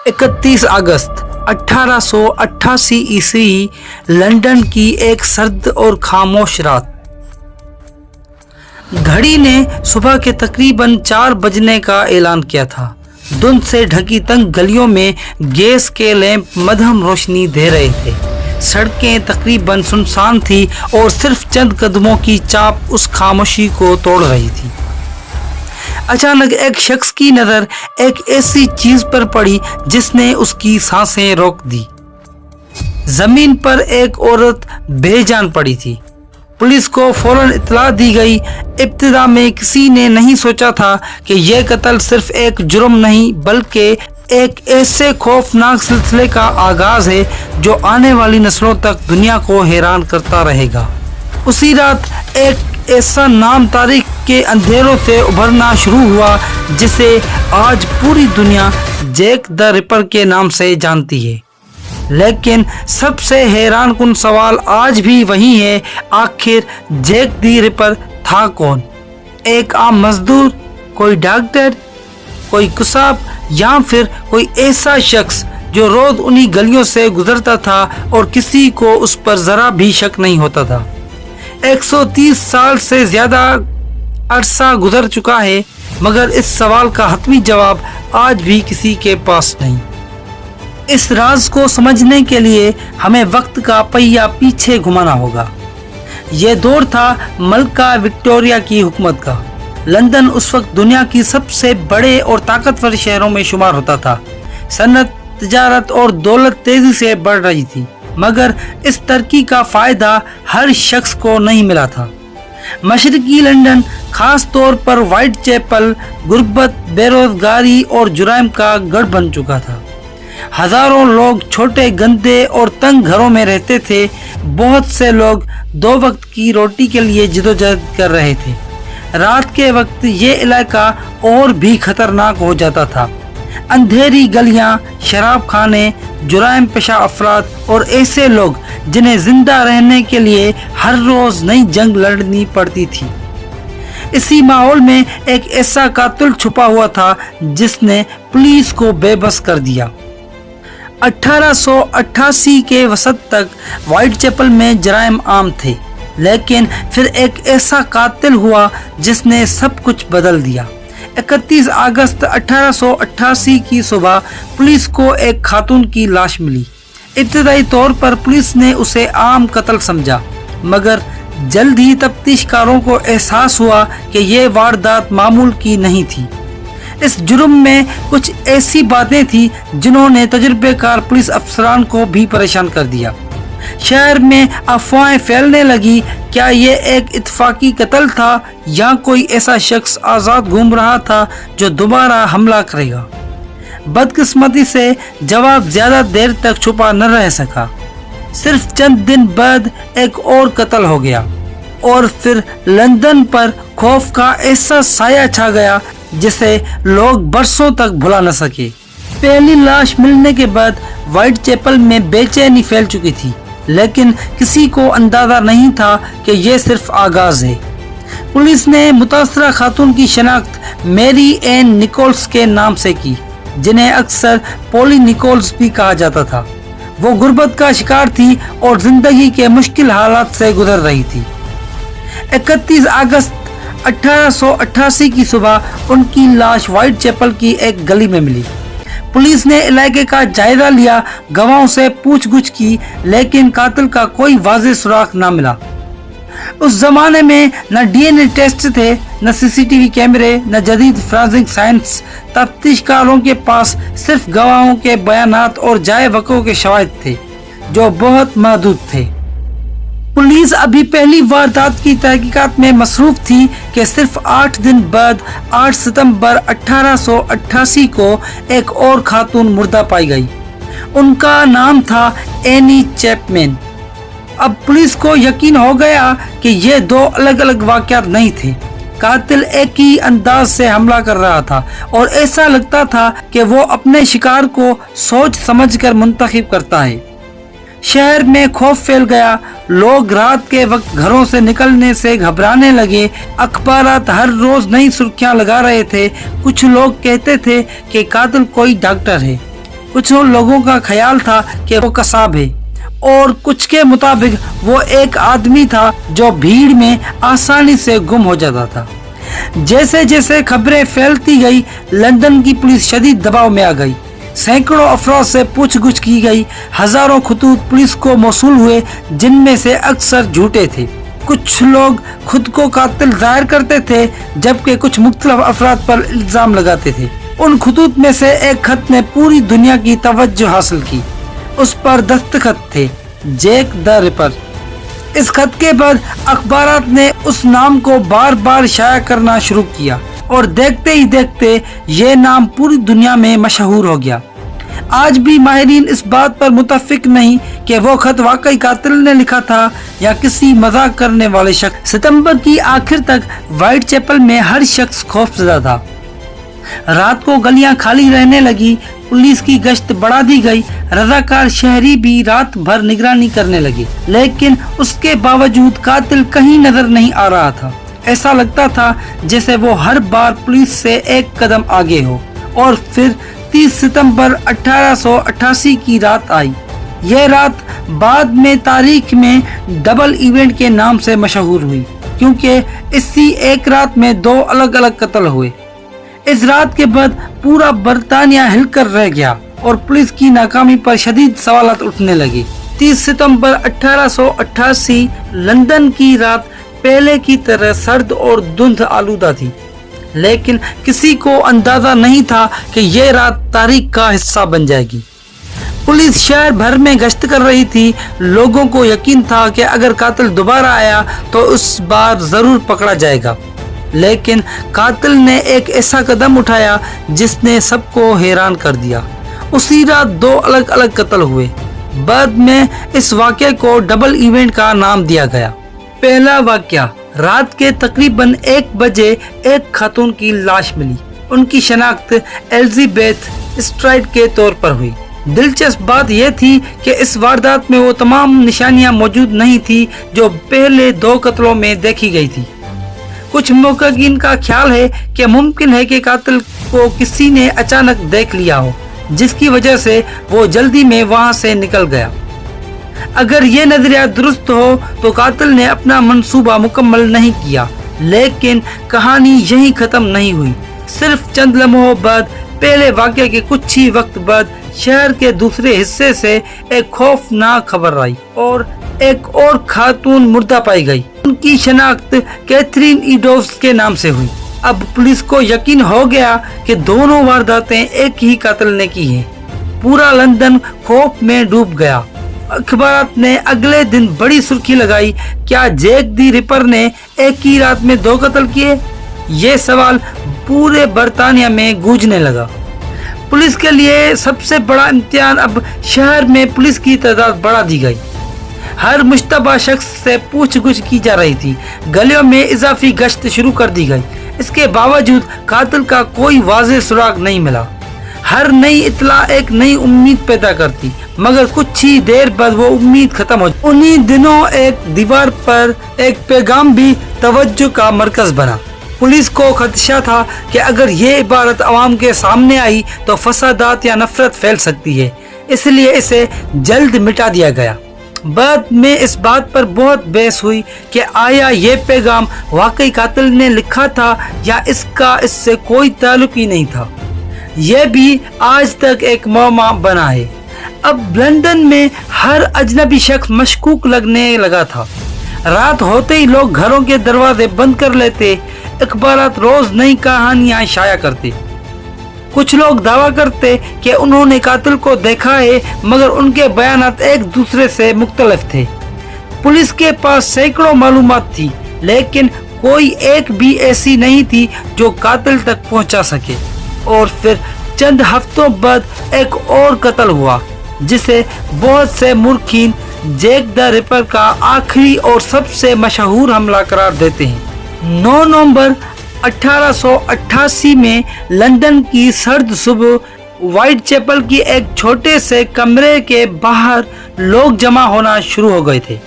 31 अगस्त 1888 ईस्वी लंदन की एक सर्द और खामोश रात। घड़ी ने सुबह के तकरीबन 4 बजने का ऐलान किया था। धुंध से ढकी तंग गलियों में गैस के लैंप मध्यम रोशनी दे रहे थे। सड़कें तकरीबन सुनसान थी और सिर्फ चंद कदमों की चाप उस खामोशी को तोड़ रही थी। अचानक एक शख्स की नजर एक ऐसी चीज पर पड़ी जिसने उसकी सांसें रोक दी। जमीन पर एक औरत बेजान पड़ी थी। पुलिस को फौरन इत्तला दी गई। इब्तिदा में किसी ने नहीं सोचा था कि यह कत्ल सिर्फ एक जुर्म नहीं बल्कि एक ऐसे खौफनाक सिलसिले का आगाज है जो आने वाली नस्लों तक दुनिया को हैरान करता रहेगा। उसी रात एक ऐसा नाम तारीख के अंधेरों से उभरना शुरू हुआ जिसे आज पूरी दुनिया जैक द रिपर के नाम से जानती है। लेकिन सबसे हैरान कुन सवाल आज भी वही है, आखिर जैक द रिपर था कौन? एक आम मजदूर, कोई डॉक्टर, कोई कुसाब या फिर कोई ऐसा शख्स जो रोज उन्हीं गलियों से गुजरता था और किसी को उस पर जरा भी शक नहीं होता था। 130 साल से ज्यादा अरसा गुजर चुका है मगर इस सवाल का हतमी जवाब आज भी किसी के पास नहीं। इस राज को समझने के लिए हमें वक्त का पहिया पीछे घुमाना होगा। यह दौर था मलका विक्टोरिया की हुकूमत का। लंदन उस वक्त दुनिया की सबसे बड़े और ताकतवर शहरों में शुमार होता था। सनत, तिजारत और दौलत तेजी से बढ़ रही थी मगर इस तरक्की का फायदा हर शख्स को नहीं मिला था। मशरकी लंदन, खास तौर पर व्हाइट चैपल, गुर्बत, बेरोजगारी और जुराइम का गढ़ बन चुका था। हजारों लोग छोटे, गंदे और तंग घरों में रहते थे। बहुत से लोग 2 वक्त की रोटी के लिए जिदोजहद कर रहे थे। रात के वक्त ये इलाका और भी खतरनाक हो जाता था। अंधेरी गलियां, शराब खाने, जुराइम पेशा अफराद और ऐसे लोग जिन्हें जिंदा रहने के लिए हर रोज नई जंग लड़नी पड़ती थी। इसी माहौल में एक ऐसा कातिल छुपा हुआ था जिसने पुलिस को बेबस कर दिया। 1888 के वसत तक व्हाइट चैपल में जराइम आम थे, लेकिन फिर एक ऐसा कातिल हुआ जिसने सब कुछ बदल दिया। 31 अगस्त 1888 की सुबह पुलिस को एक खातून की लाश मिली। इब्तिदाई तौर पर पुलिस ने उसे आम कत्ल समझा मगर जल्द ही तफ्तीशकारों को एहसास हुआ कि यह वारदात मामूल की नहीं थी। इस जुर्म में कुछ ऐसी बातें थी जिन्होंने तजुर्बेकार पुलिस अफसरान को भी परेशान कर दिया। शहर में अफवाहें फैलने लगी, क्या ये एक इत्तफाकी कत्ल था या कोई ऐसा शख्स आज़ाद घूम रहा था जो दोबारा हमला करेगा। बदकिस्मती से जवाब ज्यादा देर तक छुपा न रह सका। सिर्फ चंद दिन बाद एक और कत्ल हो गया और फिर लंदन पर खौफ का ऐसा साया छा गया जिसे लोग बरसों तक भुला न सके। पहली लाश मिलने के बाद व्हाइट चैपल में बेचैनी फैल चुकी थी, लेकिन किसी को अंदाजा नहीं था कि यह सिर्फ आगाज है। पुलिस ने मुतासरा खातून की शनाख्त मैरी एन निकोल्स के नाम से की, जिन्हें अक्सर पोली निकोल्स भी कहा जाता था। वो गुर्बत का शिकार थी और जिंदगी के मुश्किल हालात से गुजर रही थी। 31 अगस्त 1888 की सुबह उनकी लाश व्हाइट चैपल की एक गली में मिली। पुलिस ने इलाके का जायजा लिया, गवाहों से पूछगछ की, लेकिन कातिल का कोई वाज़ेह सुराग न मिला। उस जमाने में न डीएनए टेस्ट थे, न सीसीटीवी कैमरे, न जदीद फोरेंसिक साइंस। तफ्तीशकारों के पास सिर्फ गवाहों के बयानात और जाए वक़्त के शवाहिद थे जो बहुत महदूद थे। पुलिस अभी पहली वारदात की तहकीकात में मसरूफ थी कि सिर्फ 8 दिन बाद 8 सितंबर 1888 को एक और खातून मुर्दा पाई गई। उनका नाम था एनी चैपमैन। अब पुलिस को यकीन हो गया कि ये 2 अलग अलग वाक़यात नहीं थे। कातिल एक ही अंदाज से हमला कर रहा था और ऐसा लगता था कि वो अपने शिकार को सोच समझकर मुंतखब करता है। शहर में खौफ फैल गया। लोग रात के वक्त घरों से निकलने से घबराने लगे। अखबारात हर रोज नई सुर्खियां लगा रहे थे। कुछ लोग कहते थे कि कातिल कोई डॉक्टर है, कुछ लोगों का ख्याल था कि वो कसाब है और कुछ के मुताबिक वो एक आदमी था जो भीड़ में आसानी से गुम हो जाता था। जैसे जैसे खबरें फैलती गई, लंदन की पुलिस शदीद दबाव में आ गई। सैकड़ों अफराद से पूछगछ की गई। हजारों खतूत पुलिस को मौसूल हुए, जिनमें से अक्सर झूठे थे। कुछ लोग खुद को कातिल जाहिर करते थे, जबकि कुछ मुख्तलिफ अफराद पर इल्जाम लगाते थे। उन खतूत में से एक खत ने पूरी दुनिया की तवज्जो हासिल की। उस पर दस्तखत थे, जैक द रिपर। इस खत के बाद अखबारात ने उस नाम को बार बार शाया करना शुरू किया और देखते ही देखते ये नाम पूरी दुनिया में मशहूर हो गया। आज भी माहिरीन इस बात पर मुतफिक नहीं कि वो खत वाकई कातिल ने लिखा था या किसी मजाक करने वाले शख्स। सितंबर की आखिर तक व्हाइट चैपल में हर शख्स खौफजदा था। रात को गलियां खाली रहने लगी, पुलिस की गश्त बढ़ा दी गई, रजाकार शहरी भी रात भर निगरानी करने लगे, लेकिन उसके बावजूद कातिल कहीं नजर नहीं आ रहा था। ऐसा लगता था जैसे वो हर बार पुलिस से एक कदम आगे हो। और फिर 30 सितंबर 1888 की रात आई। यह रात बाद में तारीख में डबल इवेंट के नाम से मशहूर हुई, क्योंकि इसी एक रात में 2 अलग अलग कत्ल हुए। इस रात के बाद पूरा बरतानिया हिलकर रह गया और पुलिस की नाकामी पर शदीद सवालात उठने लगे। 30 सितंबर 1888 लंदन की रात पहले की तरह सर्द और धुंध आलूदा थी, लेकिन किसी को अंदाजा नहीं था कि यह रात तारीख का हिस्सा बन जाएगी। पुलिस शहर भर में गश्त कर रही थी। लोगों को यकीन था कि अगर कातिल दोबारा आया तो उस बार जरूर पकड़ा जाएगा, लेकिन कातिल ने एक ऐसा कदम उठाया जिसने सबको हैरान कर दिया। उसी रात 2 अलग अलग कत्ल हुए। बाद में इस वाक़े को डबल इवेंट का नाम दिया गया। पहला वाक़या, रात के तकरीबन 1 बजे एक खातून की लाश मिली। उनकी शनाख्त एलिजाबेथ स्ट्राइड के तौर पर हुई। दिलचस्प बात यह थी कि इस वारदात में वो तमाम निशानियां मौजूद नहीं थी जो पहले 2 कत्लों में देखी गई थी। कुछ मुहक्किकीन का ख्याल है कि मुमकिन है कि कातिल को किसी ने अचानक देख लिया हो, जिसकी वजह से वो जल्दी में वहां से निकल गया। अगर ये नजरिया दुरुस्त हो तो कातिल ने अपना मंसूबा मुकम्मल नहीं किया। लेकिन कहानी यहीं खत्म नहीं हुई। सिर्फ चंद लम्हों बाद, पहले वाक़े के कुछ ही वक्त बाद, शहर के दूसरे हिस्से से एक खौफनाक खबर आई और एक और खातून मुर्दा पाई गई। उनकी शनाख्त कैथरीन ईडोव्स के नाम से हुई। अब पुलिस को यकीन हो गया कि दोनों वारदातें एक ही कातिल ने की हैं। पूरा लंदन खौफ में डूब गया। अखबारात ने अगले दिन बड़ी सुर्खी लगाई, क्या जैक दी रिपर ने एक ही रात में 2 कत्ल किए? ये सवाल पूरे बरतानिया में गूंजने लगा। पुलिस के लिए सबसे बड़ा इम्तिहान, अब शहर में पुलिस की तादाद बढ़ा दी गई। हर मुश्तबा शख्स से पूछगछ की जा रही थी। गलियों में इजाफी गश्त शुरू कर दी गई। इसके बावजूद कातिल का कोई वाज़ेह सुराग नहीं मिला। हर नई इत्तला एक नई उम्मीद पैदा करती, मगर कुछ ही देर बाद वो उम्मीद खत्म हो। उन्हीं दिनों एक दीवार पर एक पैगाम भी तवज्जो का मरकज बना। पुलिस को खदशा था कि अगर ये इबारत आवाम के सामने आई तो फसादात या नफरत फैल सकती है, इसलिए इसे जल्द मिटा दिया गया। बाद में इस बात पर बहुत बहस हुई कि आया ये पैगाम वाकई कातिल ने लिखा था या इसका इससे कोई ताल्लुक ही नहीं था। यह भी आज तक एक मौमा बना है। अब लंदन में हर अजनबी शख्स मशकूक लगने लगा था। रात होते ही लोग घरों के दरवाजे बंद कर लेते। अखबारात रोज नई कहानियां शाया करते। कुछ लोग दावा करते कि उन्होंने कातिल को देखा है, मगर उनके बयानात एक दूसरे से मुख्तलिफ थे। पुलिस के पास सैकड़ों मालूमात थी, लेकिन कोई एक भी ऐसी नहीं थी जो कातिल तक पहुंचा सके। और फिर चंद हफ्तों बाद एक और कत्ल हुआ, जिसे बहुत से मुर्खीन जैक द रिपर का आखिरी और सबसे मशहूर हमला करार देते हैं। 9 नवंबर 1888 में लंदन की सर्द सुबह व्हाइट चैपल की एक छोटे से कमरे के बाहर लोग जमा होना शुरू हो गए थे।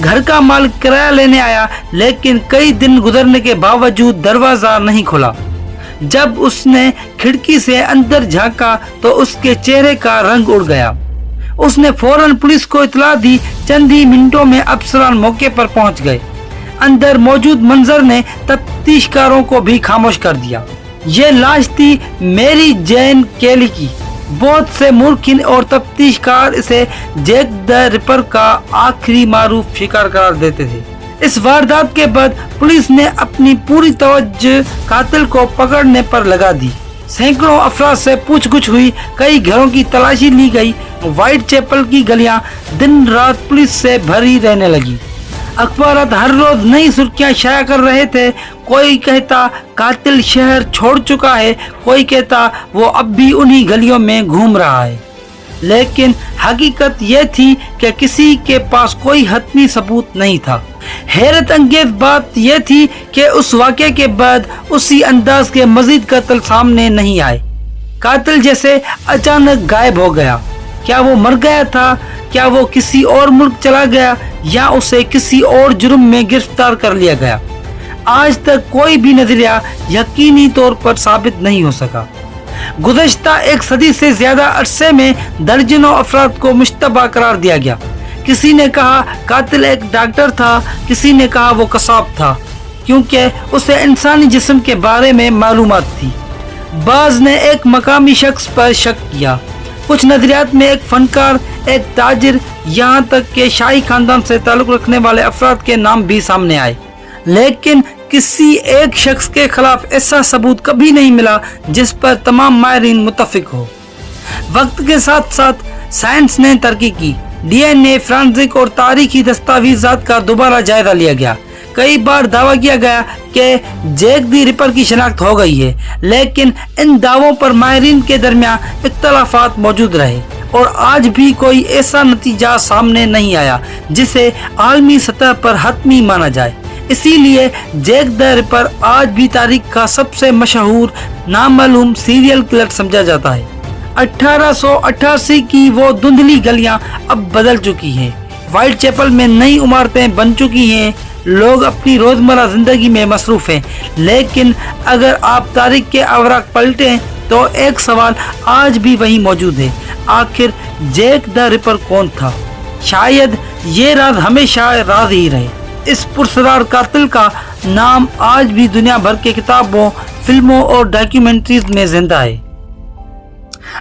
घर का मालिक किराया लेने आया, लेकिन कई दिन गुजरने के बावजूद दरवाजा नहीं खुला। جب اس نے کھڑکی سے اندر جھانکا تو اس کے چہرے کا رنگ اڑ گیا۔ اس نے فوراً پولیس کو اطلاع دی۔ چند ہی منٹوں میں افسران موقع پر پہنچ گئے۔ اندر موجود منظر نے تفتیش کاروں کو بھی خاموش کر دیا۔ یہ لاش تھی میری جین کیلی کی۔ بہت سے مورخین اور تفتیش کار اسے جیک دی ریپر کا آخری معروف شکار قرار دیتے تھے۔ اس واردات کے بعد پولیس نے اپنی پوری توجہ قاتل کو پکڑنے پر لگا دی۔ سینکڑوں افراد سے پوچھ گچھ ہوئی، کئی گھروں کی تلاشی لی گئی۔ وائٹ چیپل کی گلیاں دن رات پولیس سے بھری رہنے لگی۔ اخبارات ہر روز نئی سرخیاں شائع کر رہے تھے۔ کوئی کہتا قاتل شہر چھوڑ چکا ہے، کوئی کہتا وہ اب بھی انہی گلیوں میں گھوم رہا ہے۔ لیکن حقیقت یہ تھی کہ کسی کے پاس کوئی حتمی ثبوت نہیں تھا۔ حیرت انگیز بات یہ تھی کہ اس واقعے کے بعد اسی انداز کے مزید قتل سامنے نہیں آئے۔ قاتل جیسے اچانک غائب ہو گیا۔ کیا وہ مر گیا تھا؟ کیا وہ کسی اور ملک چلا گیا یا اسے کسی اور جرم میں گرفتار کر لیا گیا؟ آج تک کوئی بھی نظریہ یقینی طور پر ثابت نہیں ہو سکا۔ گزشتہ ایک صدی سے زیادہ عرصے میں درجنوں افراد کو مشتبہ قرار دیا گیا۔ کسی نے کہا قاتل ایک ڈاکٹر تھا، کسی نے کہا وہ قصاب تھا کیونکہ اسے انسانی جسم کے بارے میں معلومات تھی۔ بعض نے ایک مقامی شخص پر شک کیا۔ کچھ نظریات میں ایک فنکار، ایک تاجر، یہاں تک کہ شاہی خاندان سے تعلق رکھنے والے افراد کے نام بھی سامنے آئے، لیکن کسی ایک شخص کے خلاف ایسا ثبوت کبھی نہیں ملا جس پر تمام ماہرین متفق ہو۔ وقت کے ساتھ ساتھ سائنس نے ترقی کی۔ ڈی این اے، فرانزک اور تاریخی دستاویزات کا دوبارہ جائزہ لیا گیا۔ کئی بار دعویٰ کیا گیا کہ جیک دی ریپر کی شناخت ہو گئی ہے، لیکن ان دعووں پر ماہرین کے درمیان اختلافات موجود رہے اور آج بھی کوئی ایسا نتیجہ سامنے نہیں آیا جسے عالمی سطح پر حتمی مانا جائے۔ اسی لیے جیک دی ریپر آج بھی تاریخ کا سب سے مشہور نامعلوم سیریل کلر سمجھا جاتا ہے۔ 1888 کی وہ دھندلی گلیاں اب بدل چکی ہیں۔ وائٹ چیپل میں نئی عمارتیں بن چکی ہیں، لوگ اپنی روزمرہ زندگی میں مصروف ہیں، لیکن اگر آپ تاریخ کے اوراق پلٹیں تو ایک سوال آج بھی وہی موجود ہے، آخر جیک دی ریپر کون تھا؟ شاید یہ راز ہمیشہ راز ہی رہے۔ اس پراسرار قاتل کا نام آج بھی دنیا بھر کے کتابوں، فلموں اور ڈاکیومنٹریز میں زندہ ہے۔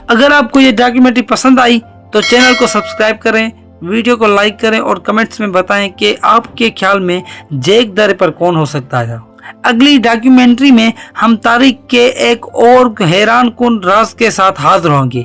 اگر آپ کو یہ ڈاکیومنٹری پسند آئی تو چینل کو سبسکرائب کریں، ویڈیو کو لائک کریں اور کمنٹس میں بتائیں کہ آپ کے خیال میں جیک دی ریپر کون ہو سکتا ہے۔ اگلی ڈاکیومنٹری میں ہم تاریخ کے ایک اور حیران کن راز کے ساتھ حاضر ہوں گے۔